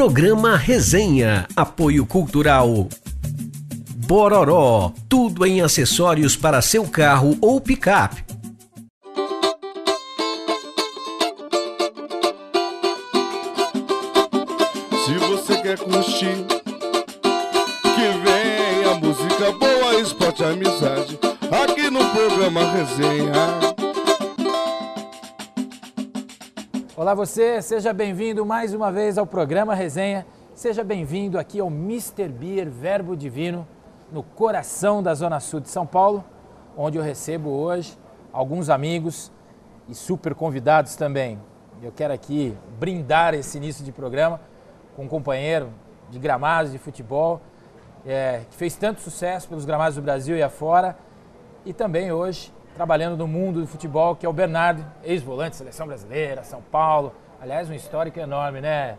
Programa Resenha, apoio cultural Bororó, tudo em acessórios para seu carro ou picape. Se você quer curtir, que venha música boa, esporte, amizade, aqui no Programa Resenha. Olá você, seja bem-vindo mais uma vez ao Programa Resenha. Seja bem-vindo aqui ao Mr. Beer Verbo Divino, no coração da Zona Sul de São Paulo, onde eu recebo hoje alguns amigos e super convidados também. Eu quero aqui brindar esse início de programa com um companheiro de gramados de futebol, que fez tanto sucesso pelos gramados do Brasil e afora, e também hoje trabalhando no mundo do futebol, que é o Bernardo, ex-volante, Seleção Brasileira, São Paulo. Aliás, um histórico enorme, né,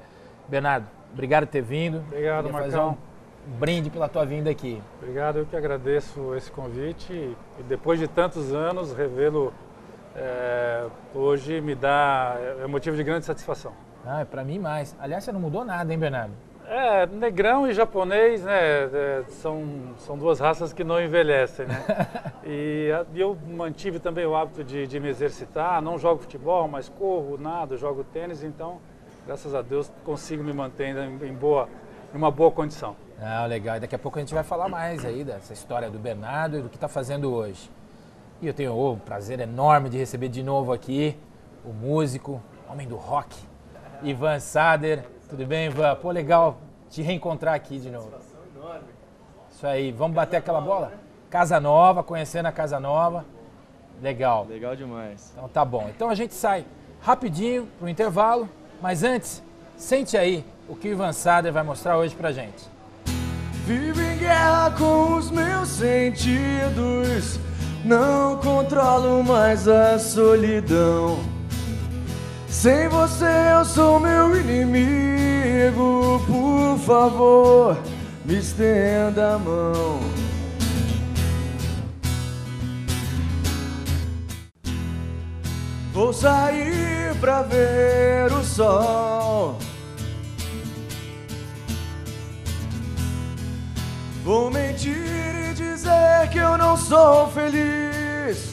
Bernardo? Obrigado por ter vindo. Obrigado, Marcão. Marcão. Um brinde pela tua vinda aqui. Obrigado, eu que agradeço esse convite e depois de tantos anos, revê-lo hoje é motivo de grande satisfação. Ah, para mim mais. Aliás, você não mudou nada, hein, Bernardo? Negrão e japonês, né, são duas raças que não envelhecem, né? E eu mantive também o hábito de me exercitar, não jogo futebol, mas corro, nado, jogo tênis, então, graças a Deus, consigo me manter em uma boa condição. Ah, legal. E daqui a pouco a gente vai falar mais aí dessa história do Bernardo e do que está fazendo hoje. E eu tenho o prazer enorme de receber de novo aqui o músico, homem do rock, Ivan Sader. Tudo bem, Ivan? Pô, legal te reencontrar aqui de novo. Isso aí, vamos bater aquela bola? Casa Nova, conhecendo a Casa Nova. Legal. Legal demais. Então tá bom. Então a gente sai rapidinho pro intervalo, mas antes, sente aí o que o Ivan Sader vai mostrar hoje pra gente. Vivo em guerra com os meus sentidos, não controlo mais a solidão. Sem você eu sou meu inimigo, por favor, me estenda a mão. Vou sair pra ver o sol, vou mentir e dizer que eu não sou feliz.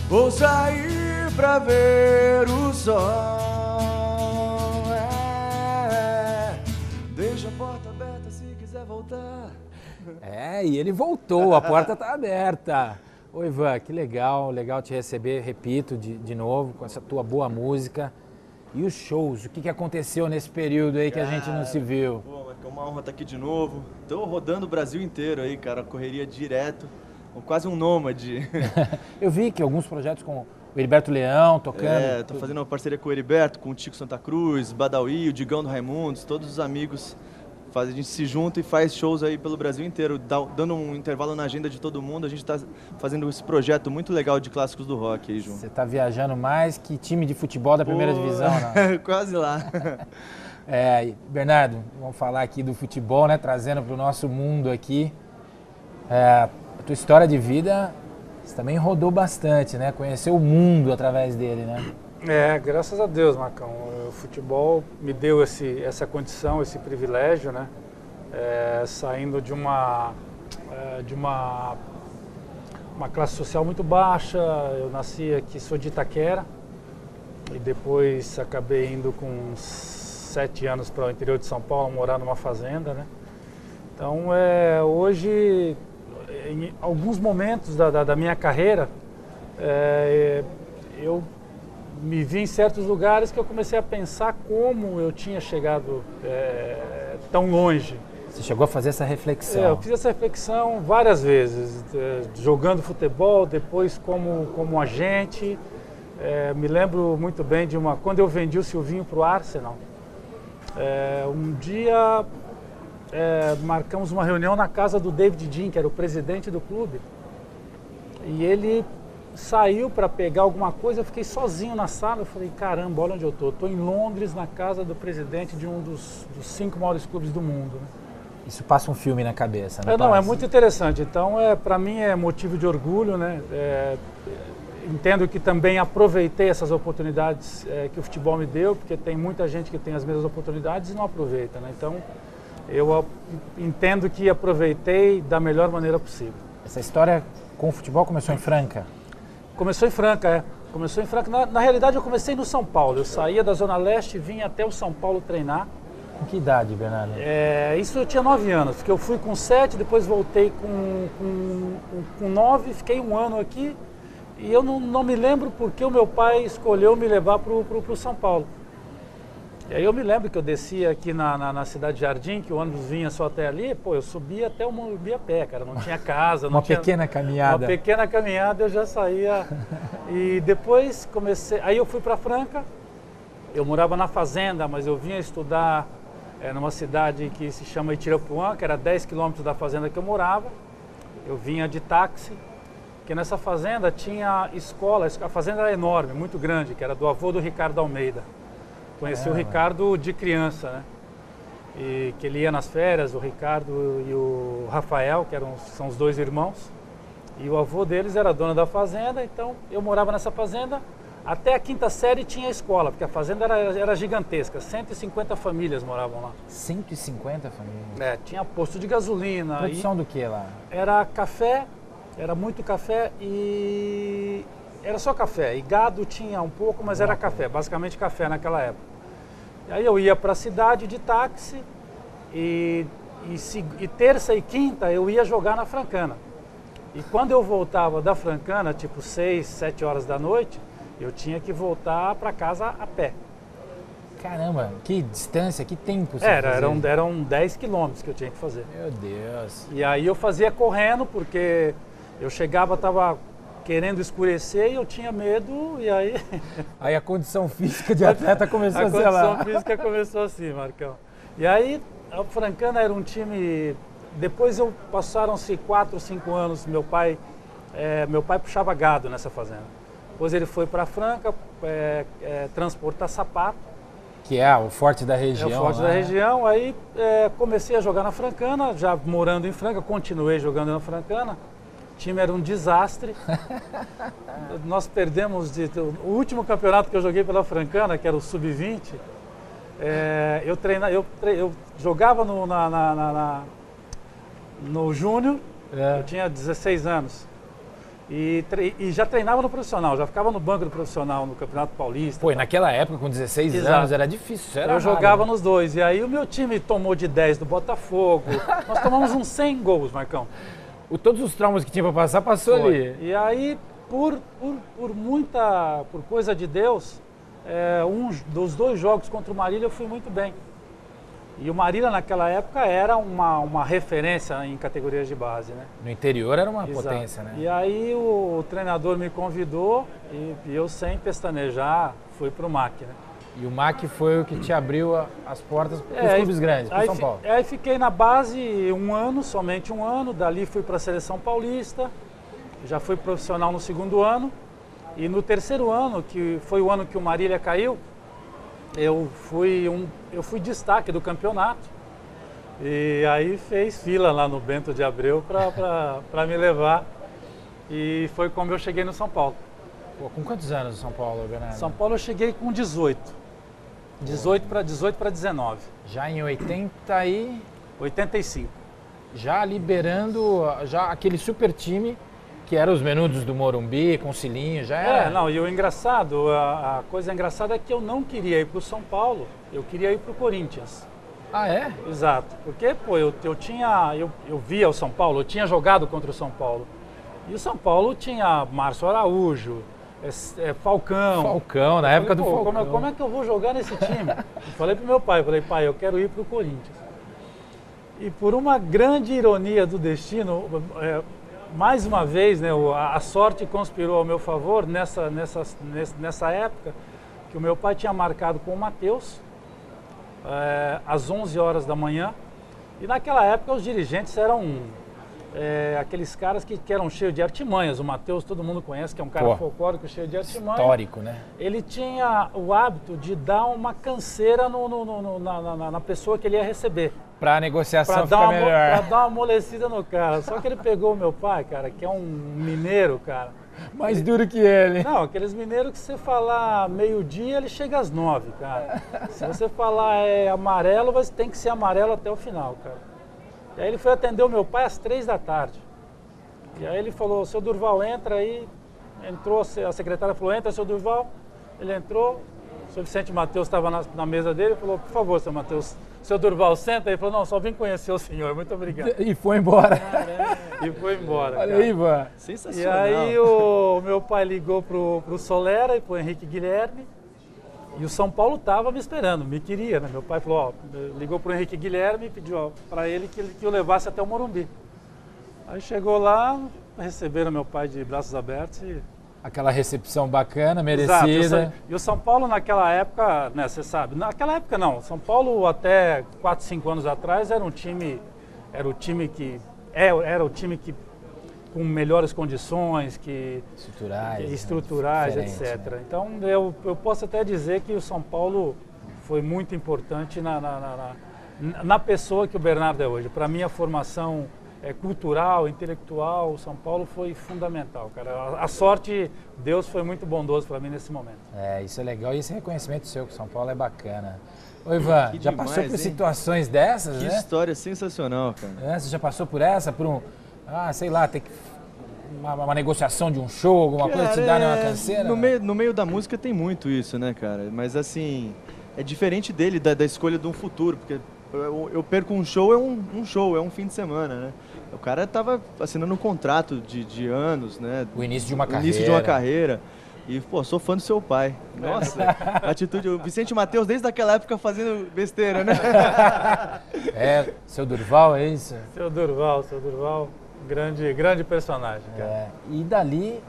Vou sair pra ver o sol. Deixa a porta aberta se quiser voltar. E ele voltou, a porta tá aberta. Oi, Ivan, que legal te receber, repito, de novo, com essa tua boa música. E os shows, o que aconteceu nesse período aí que a gente não se viu? Pô, é uma honra estar aqui de novo. Tô rodando o Brasil inteiro aí, cara, correria direto. Quase um nômade. Eu vi que alguns projetos com o Heriberto Leão tocando. Tô fazendo uma parceria com o Heriberto, com o Tico Santa Cruz, Badawi, o Digão do Raimundos, todos os amigos. A gente se junta e faz shows aí pelo Brasil inteiro, dando um intervalo na agenda de todo mundo. A gente tá fazendo esse projeto muito legal de clássicos do rock aí, João. Você tá viajando mais que time de futebol da primeira divisão, né? Quase lá. Bernardo, vamos falar aqui do futebol, né? Trazendo para o nosso mundo aqui. A tua história de vida, você também rodou bastante, né? Conheceu o mundo através dele, né? Graças a Deus, Marcão. O futebol me deu essa condição, esse privilégio, né? Saindo de uma classe social muito baixa. Eu nasci aqui, sou de Itaquera, e depois acabei indo com 7 anos para o interior de São Paulo, morar numa fazenda, né? Então, hoje, em alguns momentos da minha carreira, eu me vi em certos lugares que eu comecei a pensar como eu tinha chegado tão longe. Você chegou a fazer essa reflexão? Eu fiz essa reflexão várias vezes, jogando futebol, depois como agente. Me lembro muito bem quando eu vendi o Silvinho para o Arsenal. Um dia marcamos uma reunião na casa do David Dean, que era o presidente do clube, e ele saiu para pegar alguma coisa. Eu fiquei sozinho na sala. Eu falei, caramba, olha onde eu tô. Estou em Londres, na casa do presidente de um dos 5 maiores clubes do mundo, né? Isso passa um filme na cabeça, né? Não, é muito interessante. Então, para mim é motivo de orgulho, né? entendo que também aproveitei essas oportunidades que o futebol me deu, porque tem muita gente que tem as mesmas oportunidades e não aproveita, né? Então, eu entendo que aproveitei da melhor maneira possível. Essa história com o futebol começou em Franca? Começou em Franca, Começou em Franca. Na realidade, eu comecei no São Paulo. Eu saía da Zona Leste e vinha até o São Paulo treinar. Com que idade, Bernardo? Isso eu tinha 9 anos, porque eu fui com 7, depois voltei com 9, fiquei um ano aqui. E eu não me lembro porque o meu pai escolheu me levar para o São Paulo. E aí eu me lembro que eu descia aqui na Cidade de Jardim, que o ônibus vinha só até ali, eu subia até o Morumbi a pé, cara, não tinha casa. Uma pequena caminhada. Uma pequena caminhada, eu já saía. E depois comecei, aí eu fui para Franca, eu morava na fazenda, mas eu vinha estudar numa cidade que se chama Itirapuã, que era 10 quilômetros da fazenda que eu morava. Eu vinha de táxi, porque nessa fazenda tinha escola, a fazenda era enorme, muito grande, que era do avô do Ricardo Almeida. Conheci o Ricardo de criança, né? E que ele ia nas férias, o Ricardo e o Rafael, que são os 2 irmãos. E o avô deles era dono da fazenda, então eu morava nessa fazenda. Até a 5ª série tinha escola, porque a fazenda era gigantesca, 150 famílias moravam lá. 150 famílias? Tinha posto de gasolina. Produção do que lá? Era café, era muito café e... Era só café, e gado tinha um pouco, mas era café, basicamente café naquela época. E aí eu ia para a cidade de táxi e terça e quinta eu ia jogar na Francana. E quando eu voltava da Francana, tipo 6, 7 horas da noite, eu tinha que voltar para casa a pé. Caramba, que distância, que tempo você eram 10 quilômetros que eu tinha que fazer. Meu Deus. E aí eu fazia correndo, porque eu chegava, estava querendo escurecer e eu tinha medo, e aí... Aí a condição física de atleta começou a ser lá. A condição física começou assim, Marcão. E aí a Francana era um time... Depois passaram-se 4, 5 anos, meu pai puxava gado nessa fazenda. Depois ele foi para Franca transportar sapato. Que é o forte da região. É o forte da região. Aí comecei a jogar na Francana, já morando em Franca, continuei jogando na Francana. O time era um desastre. Nós perdemos o último campeonato que eu joguei pela Francana, que era o Sub-20. Eu jogava no Júnior, eu tinha 16 anos. E já treinava no profissional, já ficava no banco do profissional no Campeonato Paulista. Pô, e naquela época, com 16 anos, era difícil. Eu jogava nos dois. E aí o meu time tomou de 10 do Botafogo. Nós tomamos uns 100 gols, Marcão. Todos os traumas que tinha para passar, passou ali. E aí, por coisa de Deus, dos 2 jogos contra o Marília eu fui muito bem. E o Marília naquela época era uma referência em categorias de base, né? No interior era uma Exato. potência, né? E aí o treinador me convidou e eu, sem pestanejar, fui para o MAC, né? E o MAC foi o que te abriu as portas para os clubes grandes, para São Paulo. Aí fiquei na base somente um ano, dali fui para a Seleção Paulista, já fui profissional no 2º ano, e no 3º ano, que foi o ano que o Marília caiu, eu fui destaque do campeonato, e aí fez fila lá no Bento de Abreu para me levar, e foi como eu cheguei no São Paulo. Pô, com quantos anos no São Paulo, Bernardo? São Paulo eu cheguei com 18. 18 para 19. Já em 85. Já liberando aquele super time que era os Menudos do Morumbi, com o Cilinho, já era... E o engraçado, a coisa engraçada é que eu não queria ir para o São Paulo, eu queria ir para o Corinthians. Ah, é? Exato, porque eu via o São Paulo, eu tinha jogado contra o São Paulo. E o São Paulo tinha Márcio Araújo, Falcão. Falcão, na época do Falcão. Como é que eu vou jogar nesse time? Eu falei pro meu pai, pai, eu quero ir pro Corinthians. E por uma grande ironia do destino, mais uma vez, né, a sorte conspirou ao meu favor nessa época, que o meu pai tinha marcado com o Matheus, às 11 horas da manhã, e naquela época os dirigentes eram aqueles caras que eram cheios de artimanhas. O Matheus, todo mundo conhece, que é um cara folclórico cheio de artimanhas. Histórico, né? Ele tinha o hábito de dar uma canseira na pessoa que ele ia receber. Para a negociação ficar melhor. Para dar uma amolecida no cara. Só que ele pegou o meu pai, cara, que é um mineiro, cara. Mais duro que ele. Não, aqueles mineiros que você falar meio-dia, ele chega às 9, cara. Se você falar amarelo, você tem que ser amarelo até o final, cara. E aí ele foi atender o meu pai às 3 da tarde. E aí ele falou, seu Durval, entra aí. Entrou, a secretária falou, entra, seu Durval. Ele entrou, o senhor Vicente Mateus estava na mesa dele e falou, por favor, seu Mateus, seu Durval, senta aí. Ele falou, não, só vim conhecer o senhor, muito obrigado. E foi embora. E foi embora. Olha cara. aí, Ivan. Sensacional. E aí o meu pai ligou pro Solera e pro Henrique Guilherme. E o São Paulo estava me esperando, me queria, né? Meu pai falou, ligou pro Henrique Guilherme e pediu para ele que eu levasse até o Morumbi. Aí chegou lá, receberam meu pai de braços abertos e... Aquela recepção bacana, merecida. Exato. E o São Paulo naquela época, né, você sabe, naquela época não, São Paulo até 4, 5 anos atrás era o time que com melhores condições, estruturais, né? etc. Né? Então eu posso até dizer que o São Paulo foi muito importante na pessoa que o Bernardo é hoje. Para mim a formação cultural, intelectual, o São Paulo foi fundamental, cara. A sorte, Deus foi muito bondoso para mim nesse momento. Isso é legal e esse reconhecimento seu que o São Paulo é bacana. Ô Ivan, já demais, passou por hein? Situações dessas, Que né? história sensacional, cara. Você já passou por essa, sei lá, ter que uma negociação de um show, alguma coisa que te dá uma canseira? No meio da música tem muito isso, né, cara? Mas assim, é diferente dele, da escolha de um futuro, porque eu perco um show, é um fim de semana, né? O cara tava assinando um contrato de anos, né? O início de uma carreira. Início de uma carreira. E, pô, sou fã do seu pai. Nossa, atitude. O Vicente Mateus, desde aquela época, fazendo besteira, né? Seu Durval, é isso? Seu Durval, grande personagem, cara. E dali,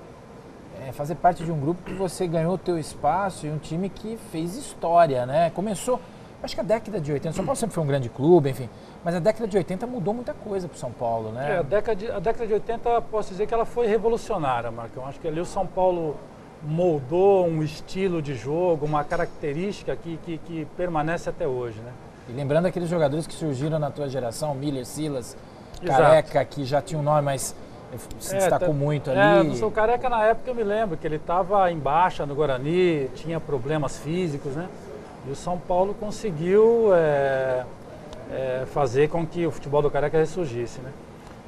fazer parte de um grupo que você ganhou o teu espaço e um time que fez história, né? Começou, acho que a década de 80, São Paulo sempre foi um grande clube, enfim, mas a década de 80 mudou muita coisa para o São Paulo, né? A década de 80, posso dizer que ela foi revolucionária, Marcão. Acho que ali o São Paulo moldou um estilo de jogo, uma característica que permanece até hoje, né? E lembrando aqueles jogadores que surgiram na tua geração, Miller, Silas, Exato. Careca, que já tinha um nome, mas se destacou muito ali. O Careca, na época, eu me lembro que ele estava em baixa no Guarani, tinha problemas físicos, né? E o São Paulo conseguiu fazer com que o futebol do Careca ressurgisse, né?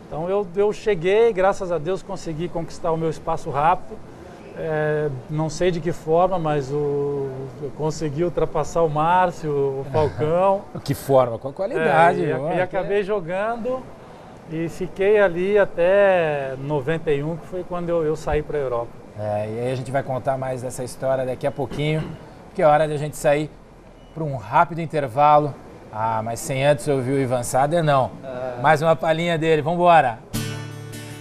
Então eu cheguei, graças a Deus, consegui conquistar o meu espaço rápido. Não sei de que forma, mas eu consegui ultrapassar o Márcio, o Falcão. Que forma, com a qualidade. E acabei jogando e fiquei ali até 91, que foi quando eu saí para a Europa. E aí a gente vai contar mais dessa história daqui a pouquinho, porque é hora de a gente sair para um rápido intervalo. Mas sem antes ouvir o Ivan Sader, não. Mais uma palhinha dele, vamos embora.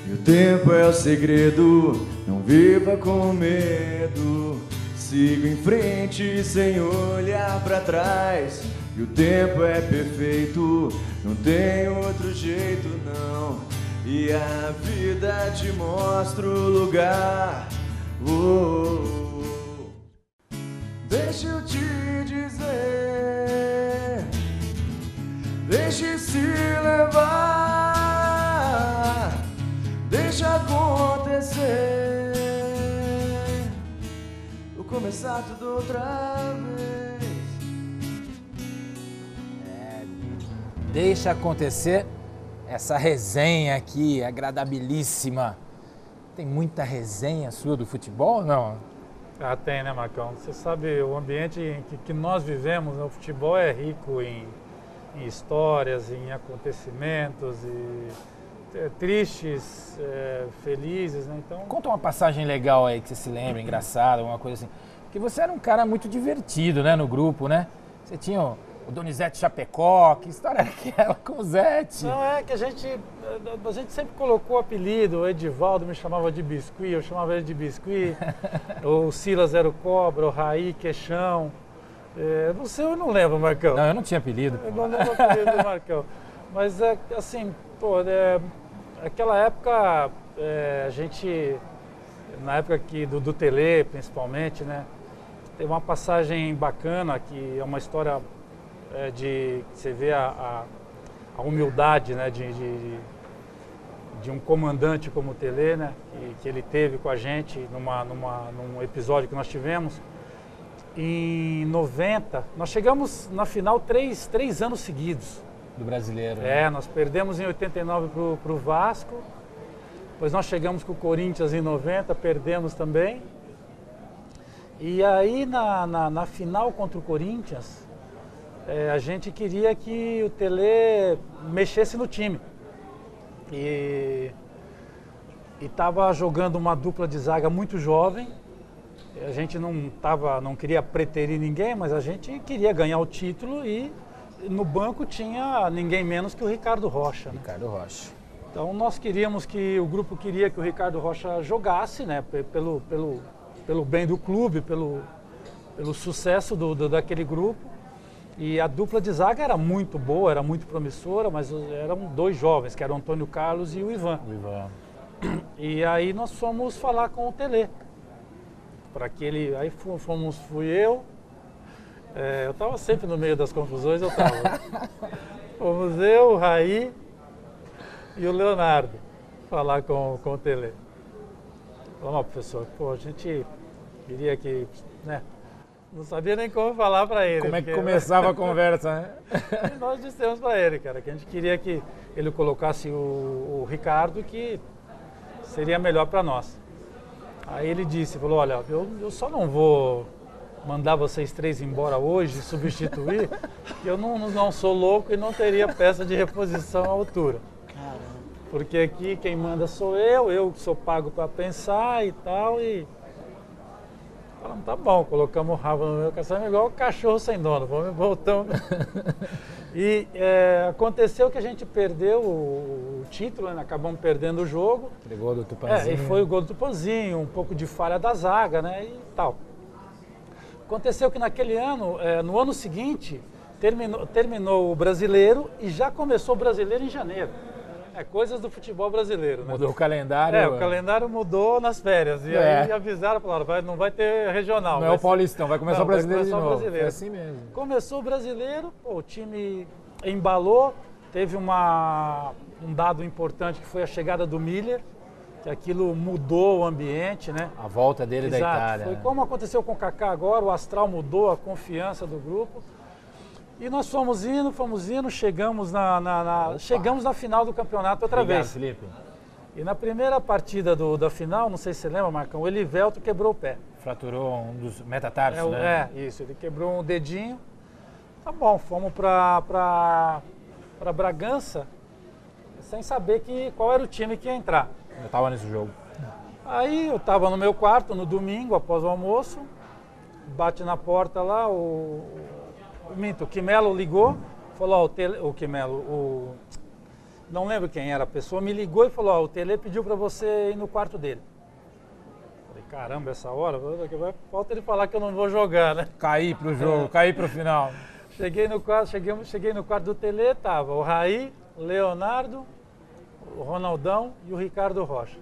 E o tempo é o segredo, não viva com medo. Sigo em frente sem olhar pra trás. E o tempo é perfeito, não tem outro jeito não. E a vida te mostra o lugar. Deixa eu te dizer, deixe-se levar, deixa acontecer, vou começar tudo outra vez. Deixa acontecer essa resenha aqui, agradabilíssima. Tem muita resenha sua do futebol ou não? Tem, né, Marcão? Você sabe, o ambiente em que nós vivemos, né, o futebol é rico em histórias, em acontecimentos, tristes, felizes, né? Então... Conta uma passagem legal aí que você se lembra, engraçada, alguma coisa assim. Porque você era um cara muito divertido, né, no grupo, né? Você tinha o Donizete Chapecó, que história era aquela com o Zete? Não, que a gente sempre colocou o apelido, o Edivaldo me chamava de Biscuit, eu chamava ele de Biscuit, o Silas era o Cobra, o Raí, Queixão. Não sei, eu não lembro, Marcão. Não, eu não tinha apelido. Eu não lembro o apelido do Marcão. Mas, assim, aquela época, a gente, na época do Tele, principalmente, né, teve uma passagem bacana, que é uma história você vê a humildade, né, de um comandante como o Tele, né? Que ele teve com a gente num episódio que nós tivemos. Em 90, nós chegamos na final 3 anos seguidos. Do brasileiro. Né? Nós perdemos em 89 pro Vasco, depois nós chegamos com o Corinthians em 90, perdemos também. E aí na final contra o Corinthians, a gente queria que o Tele mexesse no time. E estava jogando uma dupla de zaga muito jovem. A gente não queria preterir ninguém, mas a gente queria ganhar o título e no banco tinha ninguém menos que o Ricardo Rocha. Né? Ricardo Rocha. Então o grupo queria que o Ricardo Rocha jogasse, né? Pelo bem do clube, pelo sucesso daquele grupo. E a dupla de zaga era muito boa, era muito promissora, mas eram 2 jovens, que eram o Antônio Carlos e o Ivan. E aí nós fomos falar com o Tele. Aí fui eu. Eu estava sempre no meio das confusões, eu estava. Fomos eu, o Raí e o Leonardo falar com o Tele. Falamos, professor, a gente queria que, né? Não sabia nem como falar para ele. Como é que começava a conversa, né? E nós dissemos para ele, cara, que a gente queria que ele colocasse o Ricardo, que seria melhor para nós. Aí ele falou, olha, eu só não vou mandar vocês 3 embora hoje, substituir, porque eu não sou louco e não teria peça de reposição à altura. Caramba. Porque aqui quem manda sou eu sou pago para pensar e tal, e falamos, tá bom, colocamos o rabo no meu caçamba igual o cachorro sem dono, voltamos. E aconteceu que a gente perdeu o título, né? Acabamos perdendo o jogo. Aquele gol do Tupanzinho. E foi o gol do Tupanzinho, um pouco de falha da zaga, né? E tal. Aconteceu que naquele ano, no ano seguinte, terminou o brasileiro e já começou o brasileiro em janeiro. Coisas do futebol brasileiro, né? Mudou o calendário. O calendário mudou nas férias. E aí avisaram, falaram, não vai ter regional. Não é o Paulistão, vai começar o brasileiro de novo. Brasileiro. É assim mesmo. Começou o brasileiro, o time embalou, teve um dado importante que foi a chegada do Miller, que aquilo mudou o ambiente, né? A volta dele. Exato. Da Itália. Foi como aconteceu com o Kaká agora, o astral mudou, a confiança do grupo. E nós fomos indo, chegamos na final do campeonato outra vez. Felipe. E na primeira partida da final, não sei se você lembra, Marcão, o Elivelto quebrou o pé. Fraturou um dos metatarsos, né? Isso, ele quebrou um dedinho. Tá bom, fomos para Bragança, sem saber qual era o time que ia entrar. Eu estava nesse jogo. Aí eu estava no meu quarto, no domingo, após o almoço, bate na porta lá, o Quimelo ligou, falou, não lembro quem era a pessoa, me ligou e falou, o Tele pediu para você ir no quarto dele. Falei, caramba, essa hora, falta ele falar que eu não vou jogar, né? Cair pro jogo, cair pro final. Cheguei no quarto do Tele, tava o Raí, o Leonardo, o Ronaldão e o Ricardo Rocha.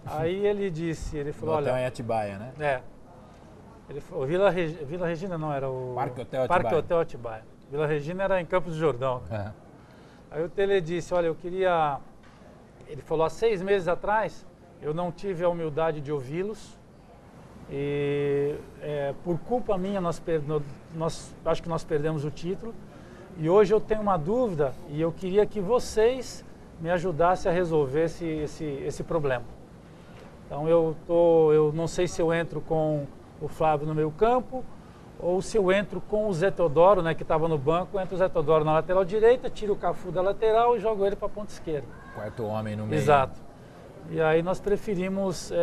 Aí ele falou, olha... Hotel em Atibaia, né? Ele falou, Vila Regina não, era o... Parque Hotel Atibaia. Vila Regina era em Campos do Jordão. Aí o Tele disse, olha, eu queria... Ele falou, há 6 meses atrás, eu não tive a humildade de ouvi-los. E por culpa minha, acho que nós perdemos o título. E hoje eu tenho uma dúvida e eu queria que vocês me ajudassem a resolver esse problema. Então eu não sei se eu entro com o Flávio no meio campo, ou se eu entro com o Zé Teodoro, né, que estava no banco, entro o Zé Teodoro na lateral direita, tiro o Cafu da lateral e jogo ele para a ponta esquerda. Quarto homem no meio. Exato. E aí nós preferimos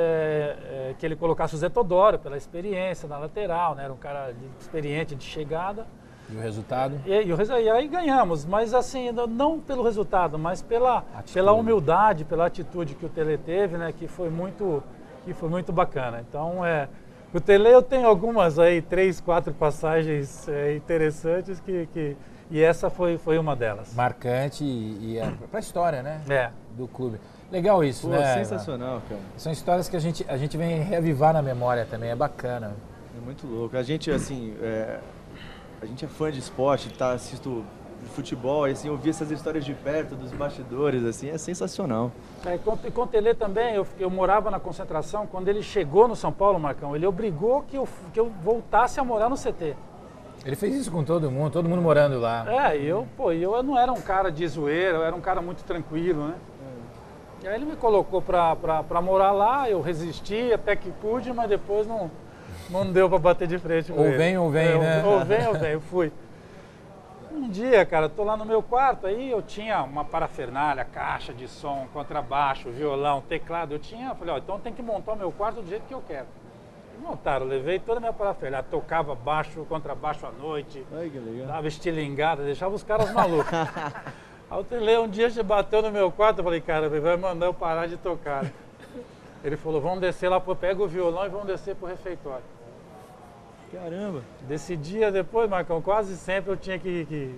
que ele colocasse o Zé Teodoro pela experiência na lateral, né, era um cara experiente de chegada. E o resultado? E aí ganhamos, mas assim, não pelo resultado, mas pela humildade, pela atitude que o Tele teve, né, que foi muito bacana. Então, o Tele eu tenho algumas aí, 3, 4 passagens interessantes e essa foi uma delas. Marcante e para a história, né? Do clube. Legal isso, Pô, né? Sensacional, cara. São histórias que a gente vem reavivar na memória também, é bacana. É muito louco. A gente, assim, a gente é fã de esporte, assisto de futebol, e assim, ouvir essas histórias de perto, dos bastidores, assim, é sensacional. E com o Tele também, eu morava na concentração, quando ele chegou no São Paulo, Marcão, ele obrigou que eu voltasse a morar no CT. Ele fez isso com todo mundo morando lá. Eu não era um cara de zoeira, eu era um cara muito tranquilo, né? E aí ele me colocou pra morar lá, eu resisti até que pude, mas depois não deu pra bater de frente com ele. Ou vem, né? Ou vem, eu fui. Um dia, cara, tô lá no meu quarto, aí eu tinha uma parafernália, caixa de som, contrabaixo, violão, teclado, falei, então tem que montar o meu quarto do jeito que eu quero. E montaram, levei toda a minha parafernália, tocava baixo, contrabaixo à noite, Ai, que legal. dava estilingada, deixava os caras malucos. Aí o Tele um dia bateu no meu quarto, eu falei, cara, ele vai mandar eu parar de tocar. Ele falou, vamos descer lá, pega o violão e vamos descer pro refeitório. Caramba. Desse dia depois, Marcão, quase sempre eu tinha que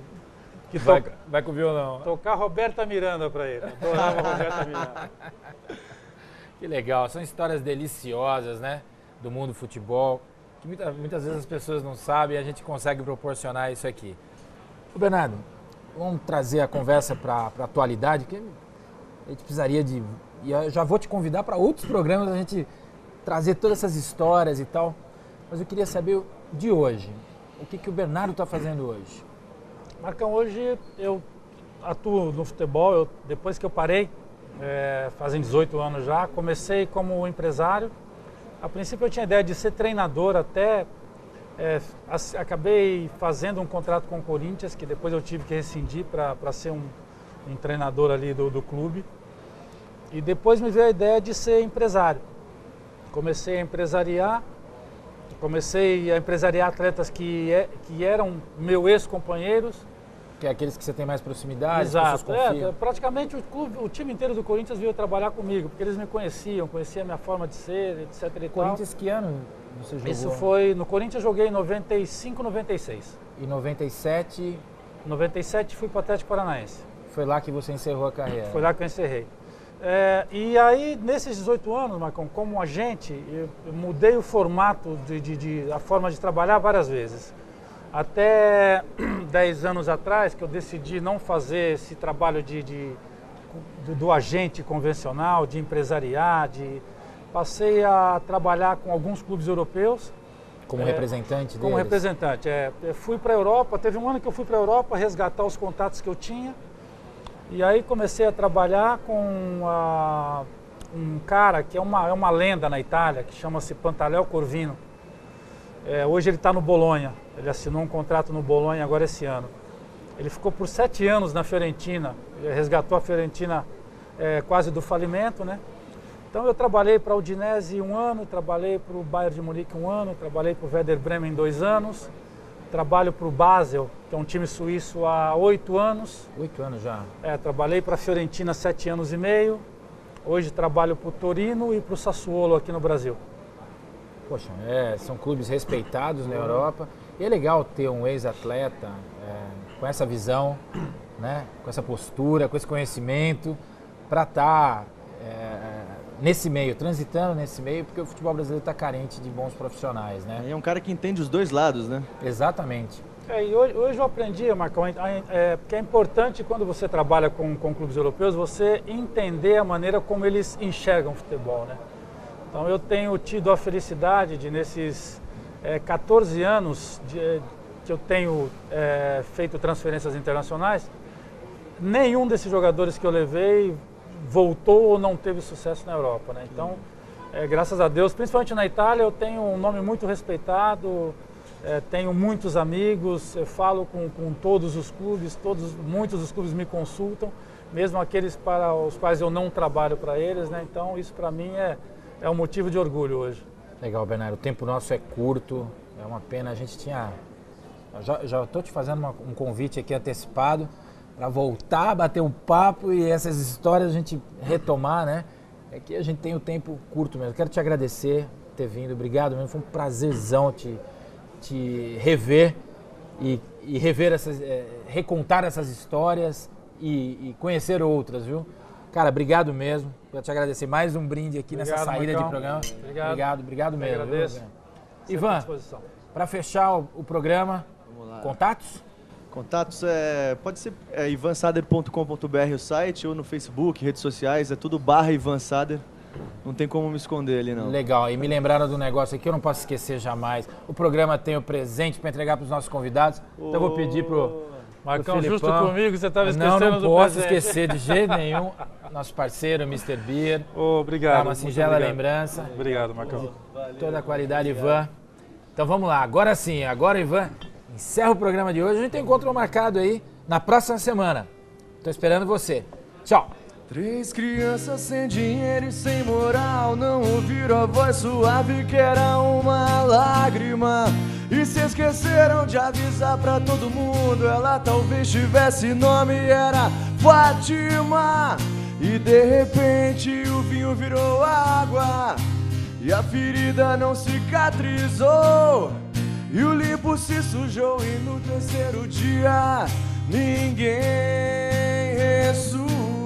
vai com o violão. tocar Roberta Miranda para ele. Adorava Roberta Miranda. Que legal, são histórias deliciosas, né? Do mundo do futebol, que muitas vezes as pessoas não sabem e a gente consegue proporcionar isso aqui. Ô Bernardo, vamos trazer a conversa para a atualidade, que a gente precisaria de... E eu já vou te convidar para outros programas, a gente trazer todas essas histórias e tal. Mas eu queria saber de hoje, o que o Bernardo está fazendo hoje? Marcão, hoje eu atuo no futebol, depois que eu parei, fazem 18 anos já, comecei como empresário. A princípio eu tinha ideia de ser treinador até, acabei fazendo um contrato com o Corinthians, que depois eu tive que rescindir para ser um treinador ali do clube. E depois me veio a ideia de ser empresário. Comecei a empresariar atletas que eram meus ex-companheiros. Que é aqueles que você tem mais proximidade, Exato. confiam. Praticamente o time inteiro do Corinthians veio trabalhar comigo, porque eles me conheciam a minha forma de ser, etc. E Corinthians, que ano você jogou? Isso foi, no Corinthians eu joguei em 95, 96. E 97? 97 fui para o Atlético Paranaense. Foi lá que você encerrou a carreira? Foi lá que eu encerrei. E aí, nesses 18 anos, Marcão, como agente, eu mudei o formato, a forma de trabalhar várias vezes. Até 10 anos atrás, que eu decidi não fazer esse trabalho do agente convencional, de empresariar, passei a trabalhar com alguns clubes europeus. Como representante deles? Como representante, Eu fui para a Europa, teve um ano que eu fui para a Europa resgatar os contatos que eu tinha. E aí comecei a trabalhar com um cara que é uma lenda na Itália, que chama-se Pantaleo Corvino. Hoje ele está no Bolonha, ele assinou um contrato no Bolonha agora esse ano. Ele ficou por 7 anos na Fiorentina, ele resgatou a Fiorentina quase do falimento, né? Então eu trabalhei para o Udinese 1 ano, trabalhei para o Bayern de Munique 1 ano, trabalhei para o Werder Bremen 2 anos, trabalho para o Basel, que é um time suíço, há 8 anos. 8 anos já? Trabalhei para a Fiorentina 7 anos e meio. Hoje trabalho para o Torino e para o Sassuolo aqui no Brasil. Poxa, são clubes respeitados na Europa. E é legal ter um ex-atleta com essa visão, né? Com essa postura, com esse conhecimento, para estar nesse meio, transitando nesse meio, porque o futebol brasileiro está carente de bons profissionais, né? E é um cara que entende os dois lados, né? Exatamente. E hoje eu aprendi, Marcão, porque é importante quando você trabalha com clubes europeus, você entender a maneira como eles enxergam o futebol, né? Então eu tenho tido a felicidade de, nesses 14 anos que eu tenho feito transferências internacionais, nenhum desses jogadores que eu levei voltou ou não teve sucesso na Europa, né? Então, graças a Deus, principalmente na Itália, eu tenho um nome muito respeitado, tenho muitos amigos, eu falo com todos os clubes, muitos dos clubes me consultam, mesmo aqueles para os quais eu não trabalho para eles, né? Então, isso para mim é um motivo de orgulho hoje. Legal, Bernardo. O tempo nosso é curto, é uma pena. A gente tinha... Já estou te fazendo um convite aqui antecipado para voltar a bater um papo e essas histórias a gente retomar, né? É que a gente tem o tempo curto mesmo. Quero te agradecer por ter vindo. Obrigado mesmo. Foi um prazerzão te rever e rever recontar essas histórias e conhecer outras, viu? Cara, obrigado mesmo. Quero te agradecer. Mais um brinde aqui nessa saída de programa. Obrigado mesmo. Agradeço. Ivan, para fechar o programa, contatos? Contatos pode ser ivansader.com.br o site, ou no Facebook, redes sociais, é tudo /Ivan Sader. Não tem como me esconder ali, não. Legal, e me lembraram do negócio aqui, eu não posso esquecer jamais. O programa tem o presente para entregar para os nossos convidados, então eu vou pedir pro Marcão, Filipão. justo comigo, você estava esquecendo Não do posso presente. esquecer de jeito nenhum. Nosso parceiro, Mr. Beer. Obrigado. Dá uma singela obrigado. lembrança. Obrigado, Marcão. Toda a qualidade, Ivan. Então vamos lá, agora sim, agora Ivan, encerra o programa de hoje. A gente tem encontro marcado aí na próxima semana. Tô esperando você. Tchau. 3 crianças sem dinheiro e sem moral não ouviram a voz suave que era uma lágrima. E se esqueceram de avisar pra todo mundo, ela talvez tivesse nome, era Fátima. E de repente o vinho virou água e a ferida não cicatrizou, e o limpo se sujou, e no terceiro dia ninguém ressuscitou.